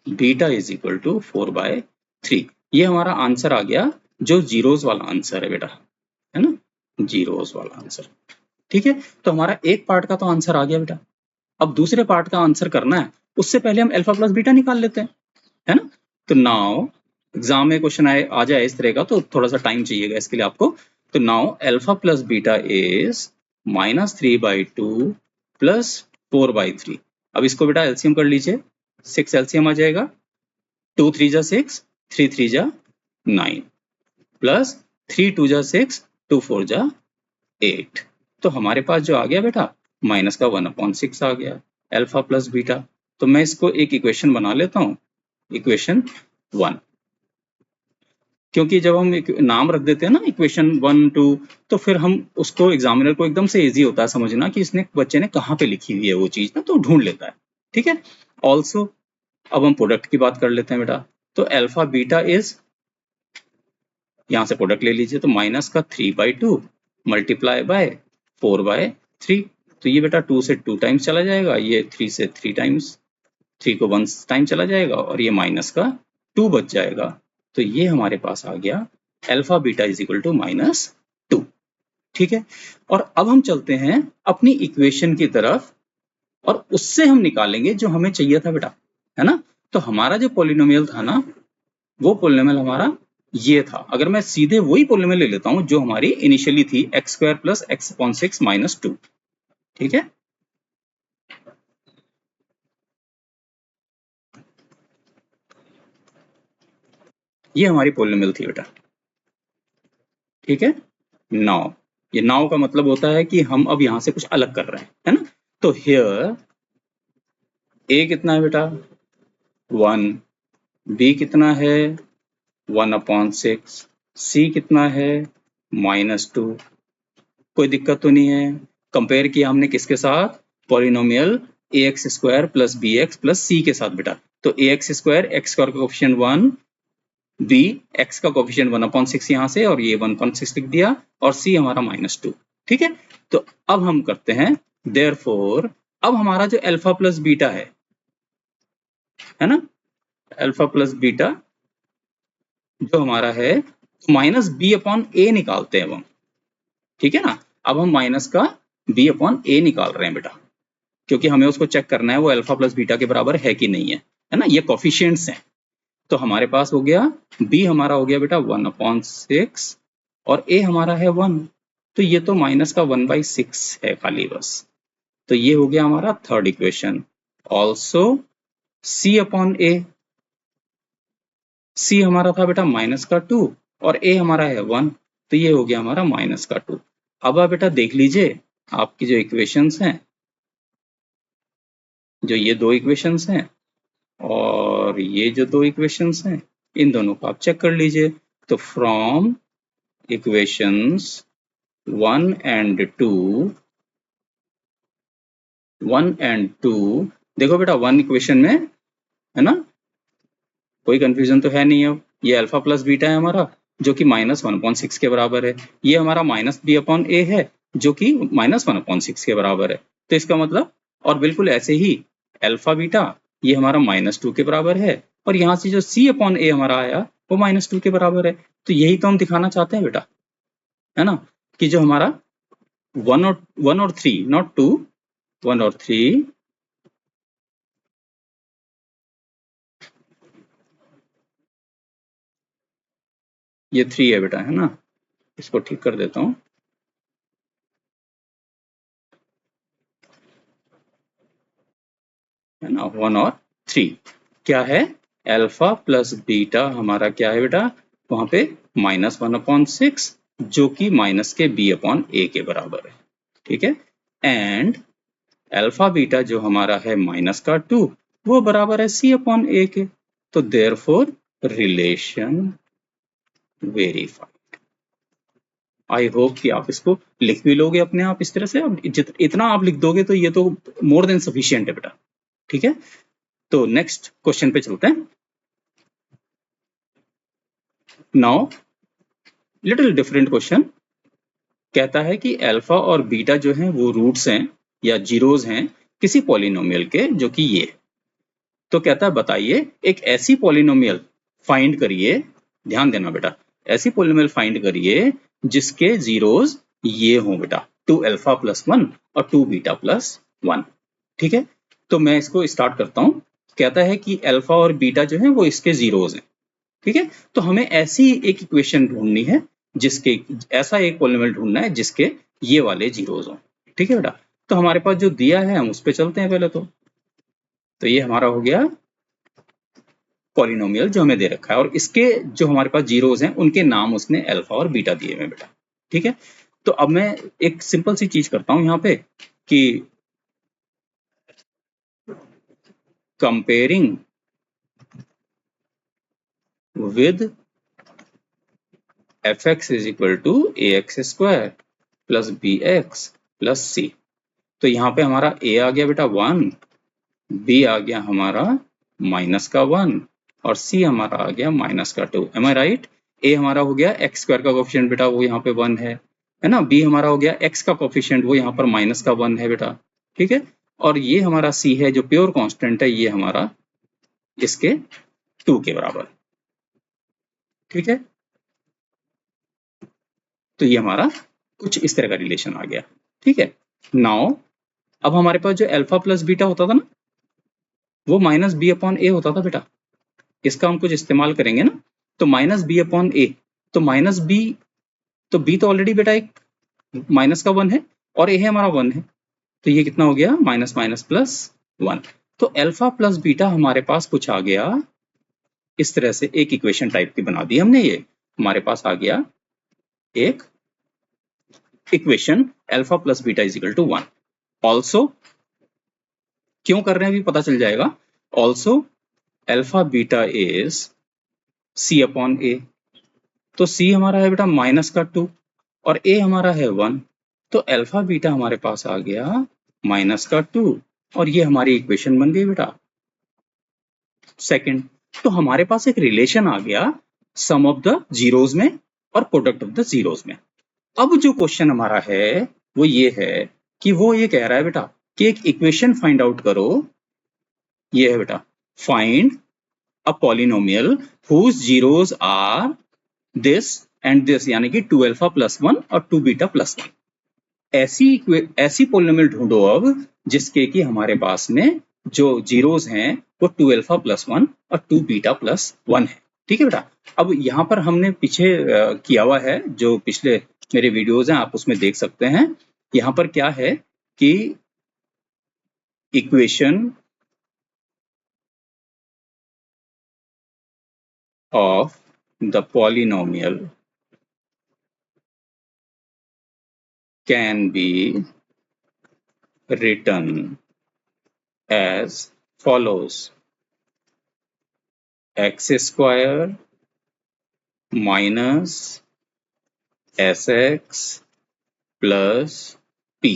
A: beta is equal to 4/3। ये हमारा आंसर आ गया, जो जीरोस वाला आंसर है बेटा, है ना? जीरोस वाला आंसर। ठीक है, तो हमारा एक पार्ट का तो आंसर आ गया बेटा। अब दूसरे पार्ट का आंसर करना है, उससे पहले हम अल्फा प्लस बीटा निकाल लेते हैं, है ना? तो नाउ एग्जाम में क्वेश्चन आ जाए इस तरह का, तो थोड़ा सा टाइम चाहिएगा इसके लिए आपको। तो now alpha plus beta is -3/2 plus 4/3। अब इसको बेटा एलसीएम कर लीजिए, 6 एलसीएम आ जाएगा, 2 3 जा 6, 3 3 जा 9, प्लस 3 2 जा 6, 2 4 जा 8। तो हमारे पास जो आ गया बेटा, माइनस का 1/6 आ गया, अल्फा प्लस बीटा। तो मैं इसको एक इक्वेशन बना लेता हूँ, इक्वेशन 1। क्योंकि जब हम एक नाम रख देते हैं ना, इक्वेशन 1 2, तो फिर हम उसको एग्जामिनर को एकदम से इजी होता है समझना कि इसने बच्चे ने कहाँ पे लिखी हुई है वो चीज ना, तो ढूंढ लेता है। ठीक है, ऑल्सो अब हम प्रोडक्ट की बात कर लेते हैं बेटा। तो अल्फा बीटा इज, यहाँ से प्रोडक्ट ले लीजिए, तो माइनस का 3/2 मल्टीप्लाई बाय 4/3। तो ये बेटा 2 से 2 टाइम्स चला जाएगा, ये 3 से 3 टाइम्स, 3 को 1 टाइम चला जाएगा, और ये माइनस का 2 बच जाएगा। तो ये हमारे पास आ गया alpha beta is equal to -2। ठीक है, और अब हम चलते हैं अपनी इक्वेशन की तरफ, और उससे हम निकालेंगे जो हमें चाहिए था बेटा, है ना? तो हमारा जो पोलिनोमियल था ना, वो पोलिनोमियल हमारा ये था। अगर मैं सीधे वही पोलिनोमियल ले लेता हूं जो हमारी इनिशियली थी, x² प्लस x/6 माइनस 2। ठीक है, ये हमारी पोलिनोमियल थी बेटा। ठीक है, नाउ ये नाउ का मतलब होता है कि हम अब यहां से कुछ अलग कर रहे हैं, है ना? तो हियर a कितना है बेटा, 1, b कितना है, 1/6, c कितना है, -2। कोई दिक्कत तो नहीं है? कंपेयर किया हमने किसके साथ, polynomial ax² plus bx plus c के साथ बेटा। तो ax², x का कोफिशिएंट 1, b x का कोफिशिएंट 1/6 यहाँ से, और ये 1/6 लिख दिया, और c हमारा -2। ठीक है, तो अब हम करते हैं, देयरफॉर अब हमारा जो अल्फा प्लस बीटा है ना, अल्फा प्लस बीटा जो हमारा है, तो -b/a निकालते हैं हम। ठीक है ना, अब हम माइनस का b/a निकाल रहे हैं बेटा, क्योंकि हमें उसको चेक करना है वो अल्फा प्लस बीटा के बराबर है कि नहीं है ना? ये कोफिशिएंट्स हैं। तो हमारे पास हो गया, b हमारा हो गया बेटा 1/6, और a हमारा है 1, तो ये तो माइनस का 1/6 है खाली बस। तो ये हो गया हमारा third equation. Also c/a, c हमारा था बेटा -2, और a हमारा है 1, तो ये हो गया हमारा -2। अब आप बेटा देख लीजिए आपकी जो इक्वेशंस हैं, जो ये दो इक्वेशंस हैं और ये जो दो इक्वेशंस हैं, इन दोनों को आप चेक कर लीजिए। तो फ्रॉम इक्वेशंस 1 एंड टू, देखो बेटा 1 इक्वेशन में है ना, कोई कंफ्यूजन तो है नहीं। अब ये अल्फा प्लस बीटा है हमारा, जो कि -1/6 के बराबर है। ये हमारा -b/a है, जो कि -1/6 के बराबर है। तो इसका मतलब, और बिल्कुल ऐसे ही अल्फा बीटा ये हमारा -2 के बराबर है, और यहाँ से जो c/a हमारा आया वो -2 के बराबर है। तो यही तो हम दिखाना चाहते हैं बेटा, है ना, कि जो हमारा 1 और 3, नॉट 2, 1 और 3, ये 3 है बेटा, है ना। इसको ठीक कर देता हूँ, है ना, 1 और 3 क्या है, अल्फा प्लस बीटा हमारा क्या है बेटा, वहां पे -1/6, जो कि माइनस के b/a के बराबर है। ठीक है, एंड अल्फा बीटा जो हमारा है -2, वो बराबर है c/a के। तो therefore relation verified. I hope कि आप इसको लिख भी लोगे अपने आप इस तरह से। अब इतना आप लिख दोगे तो ये तो मोर देन सफिशियंट है बेटा। ठीक है, तो नेक्स्ट क्वेश्चन पे चलते हैं। नाउ लिटिल डिफरेंट क्वेश्चन, कहता है कि अल्फा और बीटा जो हैं वो रूट्स हैं या जीरोज हैं किसी पॉलिनोमियल के, जो कि ये। तो कहता है बताइए एक ऐसी पॉलिनोमियल फाइंड करिए, ध्यान देना बेटा, ऐसी पॉलिनोमियल फाइंड करिए जिसके जीरोज ये हों बेटा, 2α+1 और 2β+1। ठीक है, तो मैं इसको स्टार्ट करता हूं। कहता है कि अल्फा और बीटा जो है वो इसके जीरोज हैं। ठीक है, तो हमें ऐसी एक इक्वेशन ढूंढनी है जिसके, ऐसा एक पॉलिनोमियल ढूंढना है जिसके ये वाले जीरोज हों। ठीक है बेटा, तो हमारे पास जो दिया है हम उस पर चलते हैं पहले तो ये हमारा हो गया पॉलिनोमियल जो हमें दे रखा है, और इसके जो हमारे पास जीरोज हैं उनके नाम उसने अल्फा और बीटा दिए हुए बेटा। ठीक है, तो अब मैं एक सिंपल सी चीज करता हूं यहाँ पे कि comparing with fx is equal to ax² plus bx plus c। तो यहाँ पे हमारा a आ गया बेटा 1, b आ गया हमारा -1 और c हमारा आ गया -2। M I right? a हमारा हो गया x² का कोफिशिएंट बेटा, वो यहाँ पे 1 है ना। b हमारा हो गया x का कोफिशिएंट, वो यहाँ पर -1 है बेटा। ठीक है, और ये हमारा c है जो प्योर कांस्टेंट है, ये हमारा इसके 2 के बराबर। ठीक है, तो ये हमारा कुछ इस तरह का रिलेशन आ गया। ठीक है, नाउ अब हमारे पास जो अल्फा प्लस बीटा होता था ना, वो -b/a होता था बेटा। इसका हम कुछ इस्तेमाल करेंगे ना, तो -b/a, तो माइनस बी, तो b तो ऑलरेडी बेटा एक माइनस का 1 है और a है हमारा 1 है, तो ये कितना हो गया, माइनस माइनस प्लस 1। तो अल्फा प्लस बीटा हमारे पास कुछ आ गया इस तरह से, एक इक्वेशन टाइप की बना दी हमने। ये हमारे पास आ गया एक equation, alpha plus beta is equal to 1। Also, क्यों कर रहे हैं अभी पता चल जाएगा। Also alpha beta is c/a, तो c हमारा है बेटा -2 और a हमारा है 1, तो अल्फा बीटा हमारे पास आ गया -2, और ये हमारी इक्वेशन बन गई बेटा सेकंड। तो हमारे पास एक रिलेशन आ गया सम ऑफ द जीरोज में और प्रोडक्ट ऑफ द जीरोज में। अब जो क्वेश्चन हमारा है वो ये है कि वो ये कह रहा है बेटा कि एक इक्वेशन फाइंड आउट करो, ये है बेटा, find a polynomial whose zeros are this and this, यानी कि 2α+1 और 2β+1। ऐसी पॉलिनोमियल ढूंढो अब जिसके कि हमारे पास में जो जीरोज हैं वो 2α+1 और 2β+1 है। ठीक है बेटा, अब यहाँ पर हमने पीछे किया हुआ है, जो पिछले मेरे वीडियोज हैं आप उसमें देख सकते हैं। यहाँ पर क्या है कि equation of the polynomial can be written as follows: x square minus sx plus p।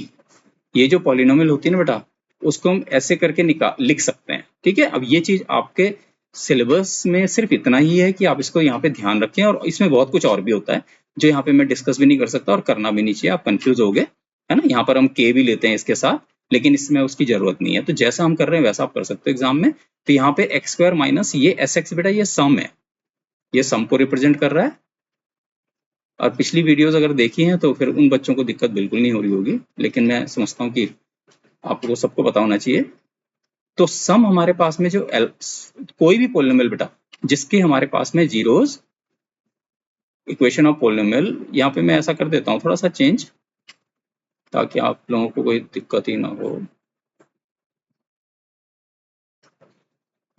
A: ये जो पॉलिनोमियल होती है ना बेटा, उसको हम ऐसे करके लिख सकते हैं। ठीक है, अब ये चीज आपके सिलेबस में सिर्फ इतना ही है कि आप इसको यहाँ पे ध्यान रखें, और इसमें बहुत कुछ और भी होता है जो यहाँ पे मैं डिस्कस भी नहीं कर सकता और करना भी नहीं चाहिए, आप कंफ्यूज हो गए, है ना। यहाँ पर हम के भी लेते हैं इसके साथ, लेकिन इसमें उसकी जरूरत नहीं है। तो जैसा हम कर रहे हैं वैसा आप कर सकते हो एग्जाम में। तो यहाँ पे एक्स स्क्वायर माइनस ये एस एक्स बेटा, ये सम है, ये सम को रिप्रेजेंट कर रहा है। और पिछली वीडियोस अगर देखी हैं तो फिर उन बच्चों को दिक्कत बिल्कुल नहीं हो रही होगी, लेकिन मैं समझता हूँ कि आपको सबको पता होना चाहिए। तो सम हमारे पास में जो कोई भी पोलिनोमियल बेटा जिसके हमारे पास में जीरोस, इक्वेशन ऑफ पोलिनोमियल, यहाँ पे मैं ऐसा कर देता हूँ थोड़ा सा चेंज, ताकि आप लोगों को कोई दिक्कत ही ना हो,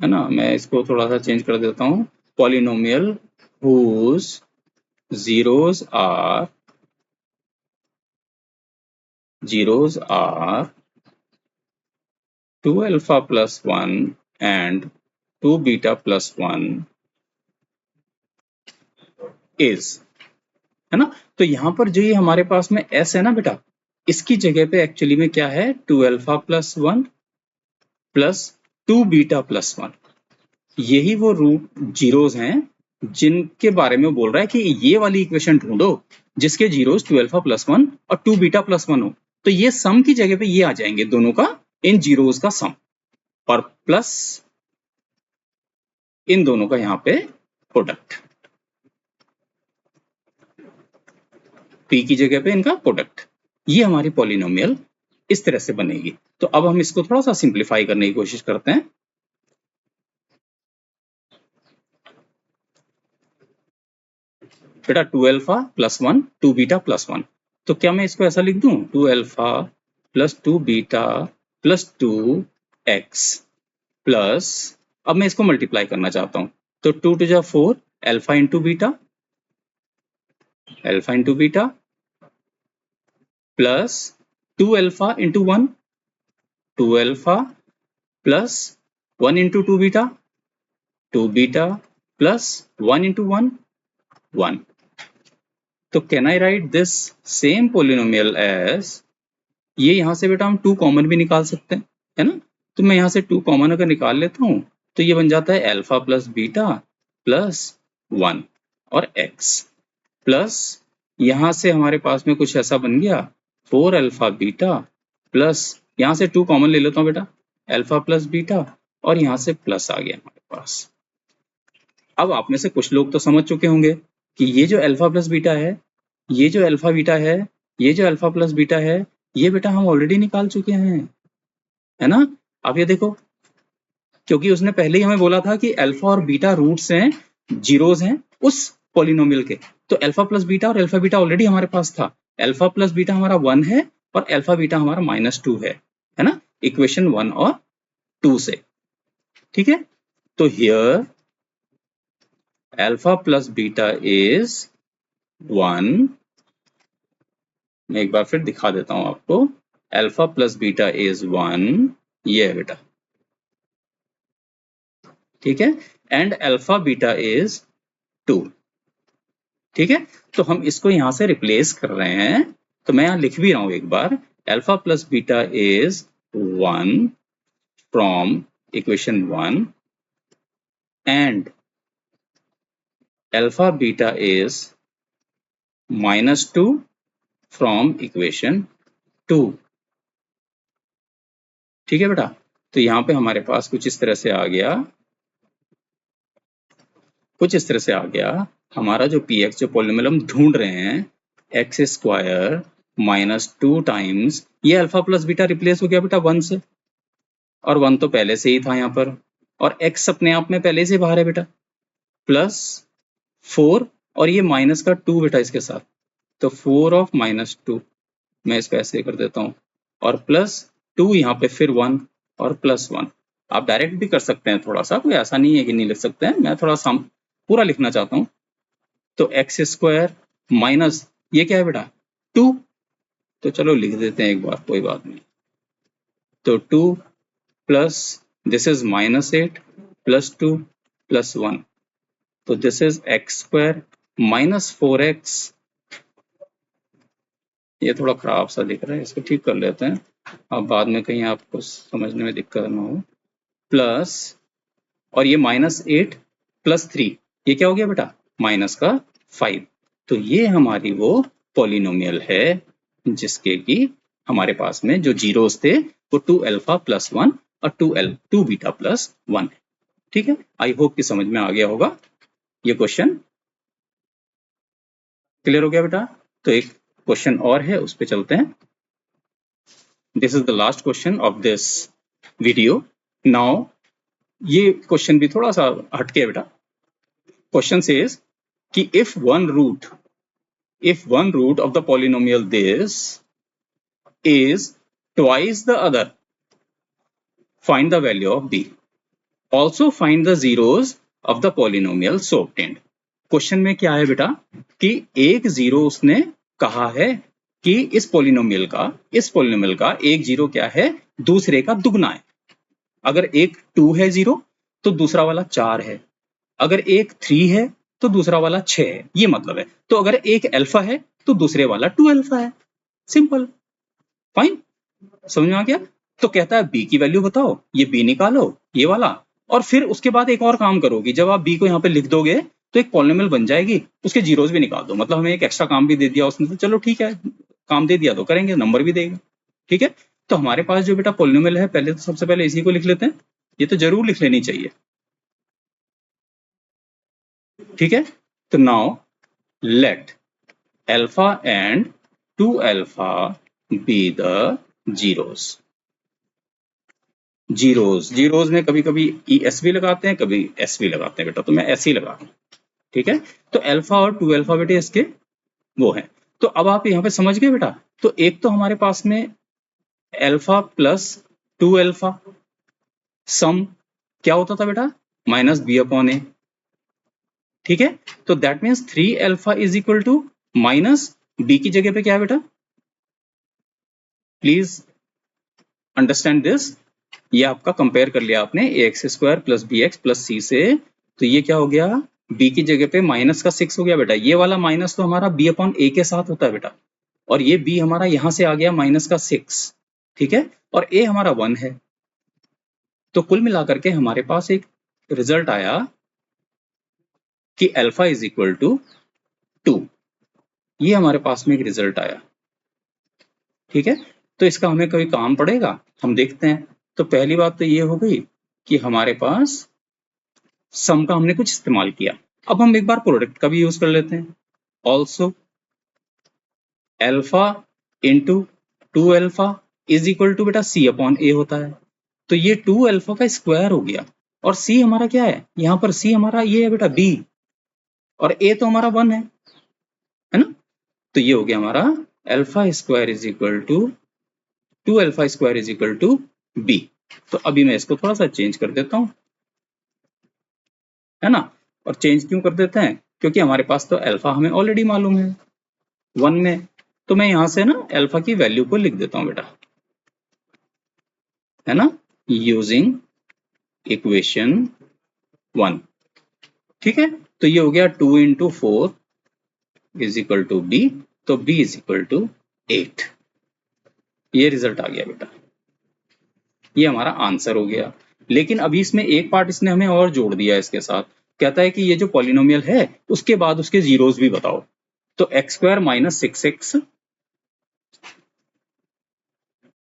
A: है ना। मैं इसको थोड़ा सा चेंज कर देता हूँ। Polynomial whose zeros are 2 alpha plus 1 and 2 beta plus 1 is, है ना। तो यहाँ पर जो ये हमारे पास में s है ना बेटा, इसकी जगह पे एक्चुअली में क्या है, 2 alpha plus 1 plus 2 beta plus 1। यही वो रूट जीरोस हैं जिनके बारे में बोल रहा है कि ये वाली इक्वेशन ढूंढो जिसके जीरोस 2 alpha plus 1 और 2 बीटा प्लस 1 हो। तो ये सम की जगह पे ये आ जाएंगे दोनों का, इन जीरोस का सम, और प्लस इन दोनों का यहाँ पे प्रोडक्ट, p की जगह पे इनका प्रोडक्ट। ये हमारी पॉलिनोमियल इस तरह से बनेगी। तो अब हम इसको थोड़ा सा सिंप्लीफाई करने की कोशिश करते हैं। बेटा 2 अल्फा प्लस 1 2 बीटा प्लस 1, तो क्या मैं इसको ऐसा लिख दूं, 2 alpha plus 2 beta plus 2 x plus, अब मैं इसको मल्टीप्लाई करना चाहता हूं, तो 2 टू जा 4 alpha into beta, alpha into beta plus 2 alpha into 1 2 alpha plus 1 into 2 beta 2 beta plus 1 into 1 1। तो can I write this same polynomial as, ये यहां से बेटा हम 2 कॉमन भी निकाल सकते हैं, है ना। तो मैं यहां से 2 कॉमन अगर निकाल लेता हूं तो ये बन जाता है अल्फा प्लस बीटा प्लस 1 और x प्लस, यहां से हमारे पास में कुछ ऐसा बन गया 4 अल्फा बीटा प्लस, यहां से 2 कॉमन ले लेता हूं बेटा, अल्फा प्लस बीटा, और यहां से प्लस आ गया हमारे पास। अब आप में से कुछ लोग तो समझ चुके होंगे कि ये जो अल्फा प्लस बीटा है, ये जो अल्फा बीटा है, ये जो अल्फा प्लस बीटा है, ये बेटा हम ऑलरेडी निकाल चुके हैं, है ना। आप ये देखो, क्योंकि उसने पहले ही हमें बोला था कि अल्फा और बीटा रूट्स हैं, जीरोस हैं उस पॉलिनोमियल के। तो अल्फा प्लस बीटा और अल्फा बीटा ऑलरेडी हमारे पास था। अल्फा प्लस बीटा हमारा 1 है और अल्फा बीटा हमारा -2 है ना, इक्वेशन 1 और 2 से। ठीक है, तो here alpha plus beta is 1, मैं एक बार फिर दिखा देता हूं आपको, अल्फा प्लस बीटा इज 1, ये है बेटा, ठीक है, एंड अल्फा बीटा इज 2। ठीक है, तो हम इसको यहां से रिप्लेस कर रहे हैं, तो मैं यहां लिख भी रहा हूं एक बार, alpha plus beta is 1 from equation 1 and alpha beta is -2 from equation 2। ठीक है बेटा, तो यहां पे हमारे पास कुछ इस तरह से आ गया, कुछ इस तरह से आ गया हमारा जो पी एक्स, जो पॉलिनोमियल हम ढूंढ रहे हैं, एक्स स्क्वायर -2 टाइम्स, ये अल्फा प्लस बीटा रिप्लेस हो गया बेटा 1 से, और 1 तो पहले से ही था यहाँ पर, और x अपने आप में पहले से बाहर है बेटा, प्लस 4 और ये माइनस का 2 बेटा इसके साथ, तो 4 ऑफ -2, मैं इसको ऐसे कर देता हूँ, और प्लस 2 यहाँ पे फिर 1 और प्लस 1। आप डायरेक्ट भी कर सकते हैं, थोड़ा सा, कोई ऐसा नहीं है कि नहीं लिख सकते हैं, मैं थोड़ा सा पूरा लिखना चाहता हूँ। तो एक्स स्क्वायर माइनस, ये क्या है बेटा 2, तो चलो लिख देते हैं एक बार, कोई बात नहीं। तो 2 plus this is -8 plus 2 plus 1, तो this is x square minus 4x। ये थोड़ा खराब सा दिख रहा है, इसको ठीक कर लेते हैं, अब बाद में कहीं आपको समझने में दिक्कत ना हो। प्लस, और ये -8 प्लस 3, ये क्या हो गया बेटा, माइनस का 5। तो ये हमारी वो पॉलिनोमियल है जिसके कि हमारे पास में जो जीरोस थे वो 2 अल्फा प्लस 1 और 2 बीटा प्लस 1 है। ठीक है, आई होप कि समझ में आ गया होगा। ये क्वेश्चन क्लियर हो गया बेटा। तो एक क्वेश्चन और है, उस पर चलते हैं। This is the last question of this video. Now ये क्वेश्चन भी थोड़ा सा हटके है बेटा। क्वेश्चन सेज कि if one root of the polynomial this is twice the other, find the value of b. Also find the zeros of the polynomial so obtained. Question में क्या है बेटा कि एक जीरो उसने कहा है कि इस पोलिनोमियल का एक जीरो क्या है, दूसरे का दुगना है। अगर एक 2 है जीरो तो दूसरा वाला 4 है, अगर एक 3 है तो दूसरा वाला 6 है, ये मतलब है। तो अगर एक अल्फा है तो दूसरे वाला 2 अल्फा है। सिंपल, फाइन, समझ में आ गया। तो कहता है बी की वैल्यू बताओ, ये बी निकालो, ये वाला, और फिर उसके बाद एक और काम करोगी, जब आप बी को यहाँ पे लिख दोगे तो एक पॉलिनोमियल बन जाएगी, उसके जीरोस भी निकाल दो। मतलब हमें एक एक्स्ट्रा काम भी दे दिया उसने, तो चलो ठीक है, काम दे दिया तो करेंगे, नंबर भी देगा। ठीक है, तो हमारे पास जो बेटा पॉलिनोमियल है, पहले तो सबसे पहले इसी को लिख लेते हैं, ये तो जरूर लिख लेनी चाहिए। ठीक है, तो now let alpha and 2 alpha be the zeros. Zeros में कभी कभी एस भी लगाते हैं, कभी एस भी लगाते हैं बेटा, तो मैं एस ही लगा रहा हूं। ठीक है, तो अल्फा और 2 अल्फा बेटे इसके वो है। तो अब आप यहाँ पे समझ गए बेटा। तो एक तो हमारे पास में अल्फा प्लस 2 अल्फा सम क्या होता था बेटा, माइनस बी अपॉन ए। ठीक है, तो that means 3 alpha is equal to minus b की जगह पे क्या है बेटा, प्लीज अंडरस्टैंड दिस। ये आपका कंपेयर कर लिया आपने A X square plus B X plus C से, तो ये क्या हो गया, बी की जगह पे माइनस का 6 हो गया बेटा। ये वाला माइनस तो हमारा बी अपॉन ए के साथ होता है बेटा, और ये बी हमारा यहां से आ गया माइनस का 6। ठीक है, और ए हमारा 1 है। तो कुल मिलाकर के हमारे पास एक रिजल्ट आया कि अल्फा इज इक्वल टू 2। ये हमारे पास में एक रिजल्ट आया। ठीक है, तो इसका हमें कोई काम पड़ेगा, हम देखते हैं। तो पहली बात तो ये हो गई कि हमारे पास सम का हमने कुछ इस्तेमाल किया। अब हम एक बार प्रोडक्ट का भी यूज कर लेते हैं। Also alpha into 2 alpha is equal to beta c upon ए होता है। तो ये 2 अल्फा का स्क्वायर हो गया, और सी हमारा क्या है, यहाँ पर सी हमारा ये है बेटा बी, और ए तो हमारा 1 है ना। तो ये हो गया हमारा alpha square is equal to 2 alpha square is equal to b. तो अभी मैं इसको थोड़ा सा चेंज कर देता हूं, है ना। और चेंज क्यों कर देते हैं, क्योंकि हमारे पास तो अल्फा हमें ऑलरेडी मालूम है 1 में। तो मैं यहां से ना अल्फा की वैल्यू को लिख देता हूं बेटा, है ना, यूजिंग इक्वेशन 1। ठीक है, तो ये हो गया 2 into 4 is equal to b, तो बी इज इक्वल टू 8। ये रिजल्ट आ गया बेटा, ये हमारा आंसर हो गया। लेकिन अभी इसमें एक पार्ट इसने हमें और जोड़ दिया इसके साथ। कहता है कि ये जो पॉलिनोमियल है उसके बाद उसके जीरोस भी बताओ। तो एक्स स्क्वायर माइनस 6x,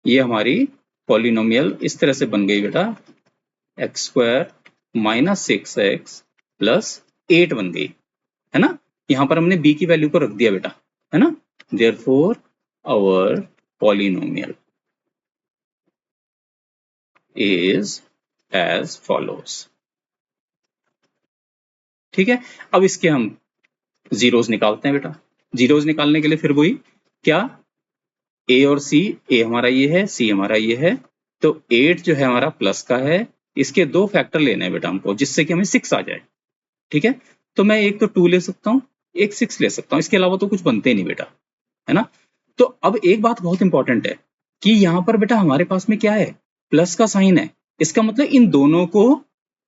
A: ये हमारी पॉलिनोमियल इस तरह से बन गई बेटा, x square minus 6x plus 8 बन गई, है ना। यहां पर हमने b की वैल्यू को रख दिया बेटा, है ना। Therefore our polynomial is as follows। ठीक है, अब इसके हम जीरोस निकालते हैं बेटा। जीरोस निकालने के लिए फिर वही क्या, ए और सी, ए हमारा ये है, सी हमारा ये है। तो 8 जो है हमारा प्लस का है, इसके 2 फैक्टर लेने हैं बेटा हमको, जिससे कि हमें 6 आ जाए। ठीक है, तो मैं एक तो 2 ले सकता हूँ, एक 6 ले सकता हूँ, इसके अलावा तो कुछ बनते नहीं बेटा, है ना। तो अब एक बात बहुत इंपॉर्टेंट है कि यहाँ पर बेटा हमारे पास में क्या है, प्लस का साइन है। इसका मतलब इन दोनों को,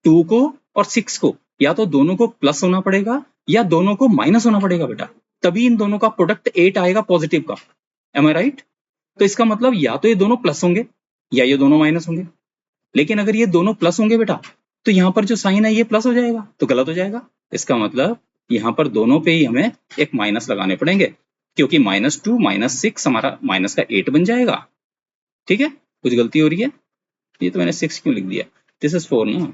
A: 2 को और 6 को, या तो दोनों को प्लस होना पड़ेगा या दोनों को माइनस होना पड़ेगा बेटा, तभी इन दोनों का प्रोडक्ट 8 आएगा पॉजिटिव का। M I right? तो इसका मतलब या तो ये दोनों प्लस होंगे या ये दोनों माइनस होंगे। लेकिन अगर ये दोनों प्लस होंगे बेटा तो यहाँ पर जो साइन है ये प्लस हो जाएगा, तो गलत हो जाएगा। इसका मतलब यहाँ पर दोनों पे ही हमें एक माइनस लगाने पड़ेंगे, क्योंकि -2 -6 हमारा माइनस का 8 बन जाएगा। ठीक है, कुछ गलती हो रही है, ये तो मैंने 6 क्यों लिख दिया, दिस इज 4 ना,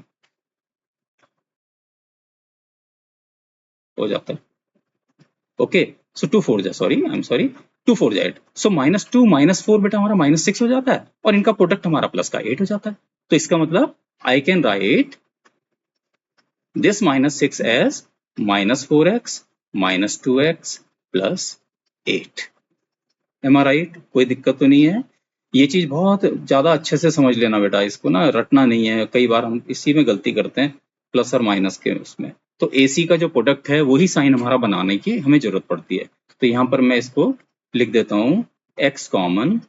A: हो जाता है। ओके, सो 2 4 जा, सॉरी आई एम सॉरी, 2 4 जा 8, सो -2 -4 बेटा हमारा -6 हो जाता है, और इनका प्रोडक्ट हमारा प्लस का 8 हो जाता है। तो इसका मतलब I can write this -6 as -4x -2x plus 8। Am I right? कोई दिक्कत तो नहीं है? ये चीज बहुत ज्यादा अच्छे से समझ लेना बेटा, इसको ना रटना नहीं है, कई बार हम इसी में गलती करते हैं, प्लस और माइनस के उसमें। तो AC का जो प्रोडक्ट है वही साइन हमारा बनाने की हमें जरूरत पड़ती है। तो यहाँ पर मैं इसको लिख देता हूँ x कॉमन,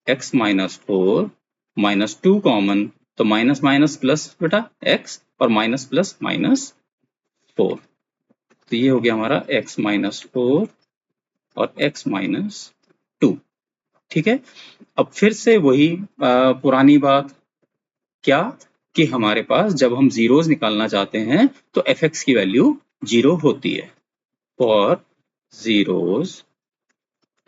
A: x -4 -2 कॉमन, तो माइनस माइनस प्लस बेटा x, और माइनस प्लस -4, तो ये हो गया हमारा x -4 और x -2। ठीक है, अब फिर से वही पुरानी बात, क्या कि हमारे पास जब हम जीरोस निकालना चाहते हैं तो fx की वैल्यू 0 होती है। For zeros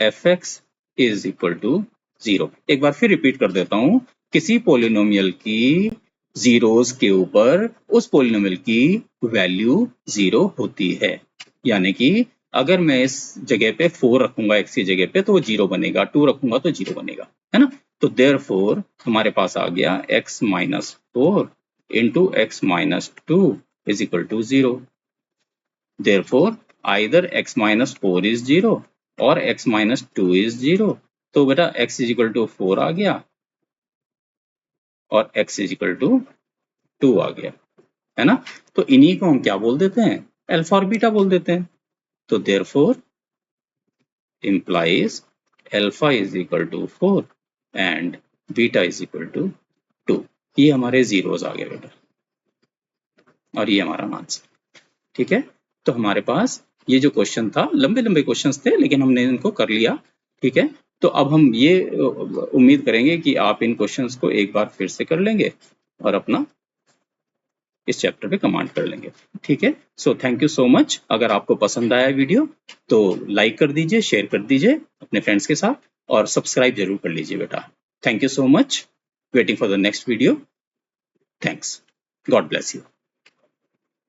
A: fx is equal to 0। एक बार फिर रिपीट कर देता हूं, किसी पोलिनोमियल की जीरोस के ऊपर उस पोलिनोमियल की वैल्यू 0 होती है। यानी कि अगर मैं इस जगह पे 4 रखूंगा x की जगह पे तो वो 0 बनेगा, 2 रखूंगा तो 0 बनेगा, है ना। तो देयरफॉर हमारे पास आ गया x -4 into x -2 is equal to 0। Therefore either x -4 is 0 और x -2 इज 0। तो बेटा x इज इक्वल टू 4 आ गया और x इज इक्वल टू 2 आ गया, है ना। तो इन्हीं को हम क्या बोल देते हैं, अल्फा और बीटा बोल देते हैं। तो therefore implies alpha is equal to 4 and beta is equal to 2। ये हमारे जीरोस आ गए बेटा, और ये हमारा आंसर। ठीक है, तो हमारे पास ये जो क्वेश्चन था, लंबे लंबे क्वेश्चंस थे लेकिन हमने इनको कर लिया। ठीक है, तो अब हम ये उम्मीद करेंगे कि आप इन क्वेश्चंस को एक बार फिर से कर लेंगे और अपना इस चैप्टर पे कमांड कर लेंगे। ठीक है, so thank you so much. अगर आपको पसंद आया वीडियो तो लाइक कर दीजिए, शेयर कर दीजिए अपने फ्रेंड्स के साथ, और सब्सक्राइब जरूर कर लीजिए बेटा। Thank you so much, waiting for the next video. Thanks, God bless you.